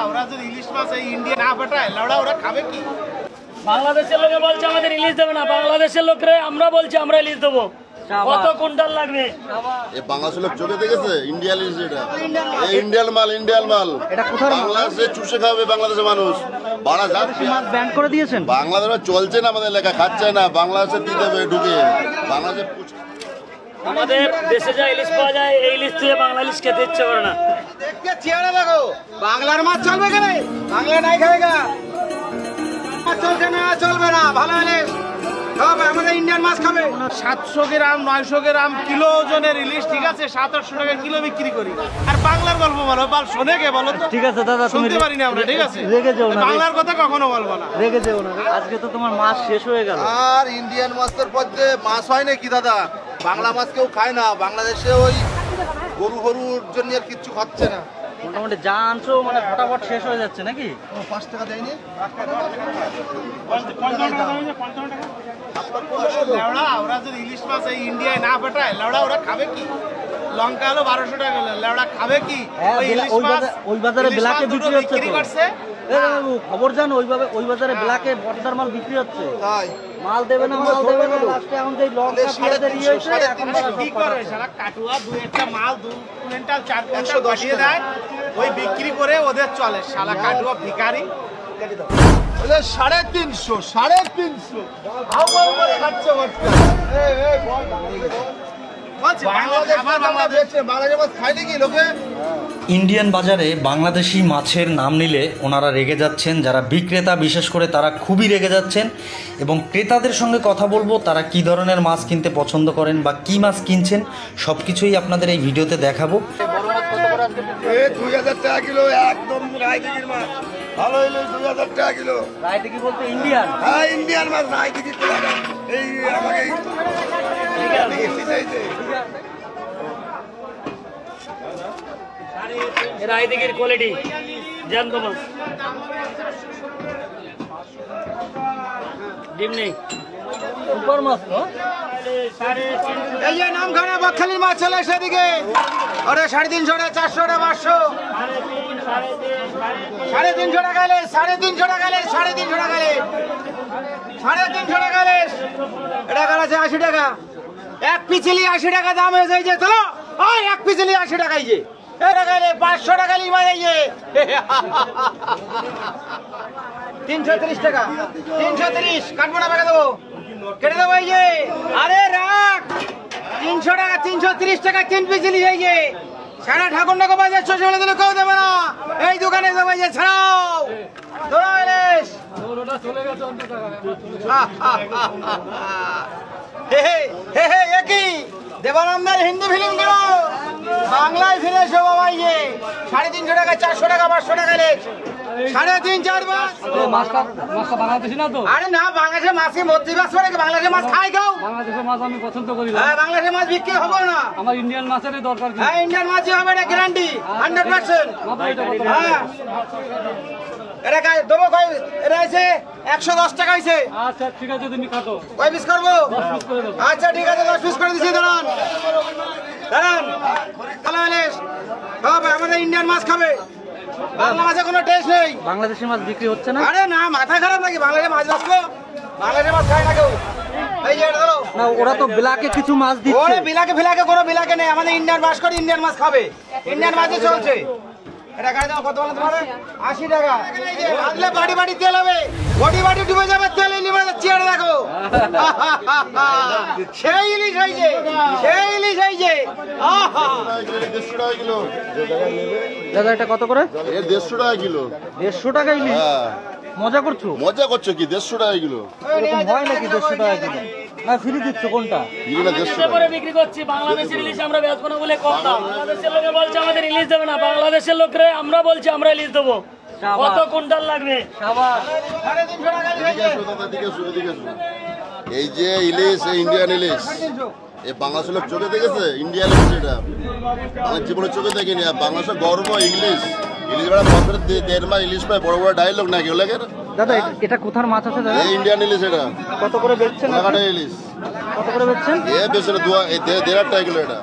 ওরা যদি ইলিশ মাছ এই ইন্ডিয়া না পাঠায় লাউড়া ওরা খাবে কি? বাংলাদেশের লোকে বলছে আমাদের ইলিশ দেবে না, বাংলাদেশের লোকরে আমরা বলছি আমরা ইলিশ দেবো। কত কুইন্টাল লাগবে? এই বাংলাদেশের লোক চোখে দেখেছে ইন্ডিয়ান ইলিশ, এটা ইন্ডিয়ান মাল, ইন্ডিয়ান মাল। এটা কোথায় বাংলাদেশে চুষে খাবে বাংলাদেশের মানুষ। বাড়া যাচ্ছে, মাছ ব্যান করে দিয়েছেন। বাংলাদেশে চলছে না, আমাদের এলাকা খাচ্ছে না, বাংলাদেশে দিতে হবে ঢুকে। বাংলাদেশে আমাদের দেশে যা ইলিশ পাওয়া যায় এই ইলিশ থেকে বাংলা ইলিশ খেতে ইচ্ছে করে না। দেখতে চেহারা দেখো, বাংলার মাছ চলবে কেন? বাংলা নাই খাবে গা, চলছে না, চলবে না। ভালো ইলিশ খাবে, আমাদের ইন্ডিয়ান মাছ খাবে। 700 গ্রাম 900 গ্রাম কিলো ওজনের ইলিশ, ঠিক আছে, 700-800 টাকা কিলো বিক্রি করি। আর বাংলার গল্প বলো, শোনে কে বলো তো? ঠিক আছে দাদা, তুমি শুনতে পারি না আমরা, ঠিক আছে? রেগে যেও না, বাংলার কথা কখনো বলবো না, রেগে যেও না। আজকে তো তোমার মাছ শেষ হয়ে গেল। আর ইন্ডিয়ান মাছের পথে মাছ হয় না কি দাদা? বাংলা মাছ কেউ খায় না বাংলাদেশে, ওই গরুর জন্য আর কিচ্ছু খাচ্ছে না। মোটামুটি যা আনছো মানে ফটাফট শেষ হয়ে যাচ্ছে নাকি? 5 টাকা দেয়নি। ওরা যদি ইলিশ মাছ এই ইন্ডিয়ায় না পাঠায় লাউড়া ওরা খাবে কি? লঙ্কা হলো 1200 টাকা, লাউড়া খাবে কি? ওই বাজারে ব্ল্যাকে বিক্রি হচ্ছে তো। করছে। খবর জানো, ওই বাজারে ব্ল্যাকে বটদার মাল বিক্রি হচ্ছে। মাল দেবে না, মাল দেবে না, লাস্টে এখন যে লঙ্কা পেঁয়াজের ইয়ে হয়েছে, এখন কি করে শালা কাটুয়া 2-1টা মাল 2 কুইন্টাল 4 কুইন্টাল পাঠিয়ে দেয়, ওই বিক্রি করে ওদের চলে। শালা কাটুয়া ভিখারি। 350 খাচ্ছে ইন্ডিয়ান বাজারে বাংলাদেশি মাছের নাম নিলে ওনারা রেগে যাচ্ছেন। যারা বিক্রেতা বিশেষ করে তারা খুবই রেগে যাচ্ছেন, এবং ক্রেতাদের সঙ্গে কথা বলবো তারা কি ধরনের মাছ কিনতে পছন্দ করেন বা কি মাছ কিনছেন সব কিছুই আপনাদের এই ভিডিওতে দেখাবো। 2000 টাকা কিলো, একদম রায়দিঘির মাছ। ভালো হইলো 2000 টাকা কিলো। রায়দিঘি বলতে ইন্ডিয়ান? হ্যাঁ, ইন্ডিয়ান মাছ রায়দিঘি। এই আমাকে রায়দিঘির কোয়ালিটি জ্যান্ত মাছ, ডিম নেই, সুপার মাছ তো। এই যে নামখানা বকখালির মাছ চলে সেদিকে, ওরে 350 টাকা, 400 টাকা, 500, 350 টাকা, 350 টাকা, 350 টাকা, 350 টাকা। এটা আছে 80 টাকা, এক পিছলি 80 টাকা দাম হয়ে যায়। চলো ওই এক পিছলি 80 টাকাই যে, এটা গেলে 500 টাকা লিমা এই যে 330 টাকা, 330 কাটবো না, টাকা দেবো, কেটে দেবো। এই যে আরে রাখ 300 টাকা, 330 টাকা 3 পিছলি। এই যে সারা ঠাকুরনগর বাজার 600 বলে দিলে কেউ দেবে না, এই দোকানে দেবো। এই যে ছাড়াও ধরো ইলিশ। একই দেবানন্দের হিন্দি ফিল্ম গুলো বাংলায় ফিরে এসো বাবা। এই যে 350 টাকা, 400 টাকা, 500 টাকা ইলিশ, 3.5 4 মাস। মাছটা বাংলাদেশি না তো? আরে না, বাংলাদেশের মাছই মধ্যে বাস করে, বাংলাদেশের মাছ খাই কেউ? বাংলাদেশের মাছ আমি পছন্দ করি না। হ্যাঁ, বাংলাদেশের মাছ বিক্রি হবে না, আমার ইন্ডিয়ান মাছেরই দরকার। হ্যাঁ, ইন্ডিয়ান মাছই হবে, এটা গ্যারান্টি 100%। হ্যাঁ, এটা দেবো কই? এটা আছে 110 টাকা হয়েছে। আচ্ছা ঠিক আছে, তুমি কাটো। কয় পিস করবো? আচ্ছা ঠিক আছে, 10 পিস করে দিচ্ছি। দাঁড়ান দাঁড়ান, ভালো ইলিশ হবে, আমাদের ইন্ডিয়ান মাছ খাবে, বাংলা মাছের কোনো টেস্ট নেই। বাংলাদেশি মাছ বিক্রি হচ্ছে না? আরে না, মাথা খারাপ নাকি? বাংলাদেশের মাছ বাঁচবো, বাংলাদেশের মাছ খায় না কেউ। এই যে এটা ধরো না, ওরা তো ব্ল্যাকে কিছু মাছ দিচ্ছে। ওরে বিলাকে ফিলাকে কোনো বিলাকে নেই, আমাদের ইন্ডিয়ান মাছ করে ইন্ডিয়ান মাছ খাবে, ইন্ডিয়ান মাছই চলছে। এটা গাড়ি দাও কত বলে তোমার? 80 টাকা। ভাজলে বাড়ি বাড়ি তেল হবে, বডি বাড়ি ডুবে যাবে তেল। এই লিভার চেয়ারে দেখো, সেই ইলিশ হয়েছে, সেই ইলিশ হয়েছে। দাদা এটা কত করে? 150 টাকা কিলো। 150 টাকা ইলিশ? মজা করছো? মজা করছো কি? 150 টাকা কিলো। এরকম হয় নাকি 150 টাকা কিলো? না ফ্রি দিচ্ছ কোনটা? করে বিক্রি করছি। বাংলাদেশের ইলিশ আমরা বেচবো না বলে কম দাম। বাংলাদেশের লোকে বলছে আমাদের ইলিশ দেবে না, বাংলাদেশের লোকরে আমরা বলছি আমরা ইলিশ দেবো। কত কুইন্টাল লাগবে? এই যে ইলিশ, ইন্ডিয়ান ইলিশ, এই বাংলাদেশের লোক চোখে দেখেছে ইন্ডিয়ান ইলিশ। এটা আমার জীবনে চোখে দেখিনি। বাংলাদেশের গর্ব ইংলিশ। ইলিশ বেড়া বছরে 1.5 মাস ইলিশ পায়, বড় বড় ডায়লগ নাকি ওগুলো? দাদা এটা কোথার মাছ আছে দাদা? ইন্ডিয়ান ইলিশ। এটা কত করে বেচছেন? ইলিশ কত করে বেচছেন? বেশি 1.5 টাকা কিলো এটা।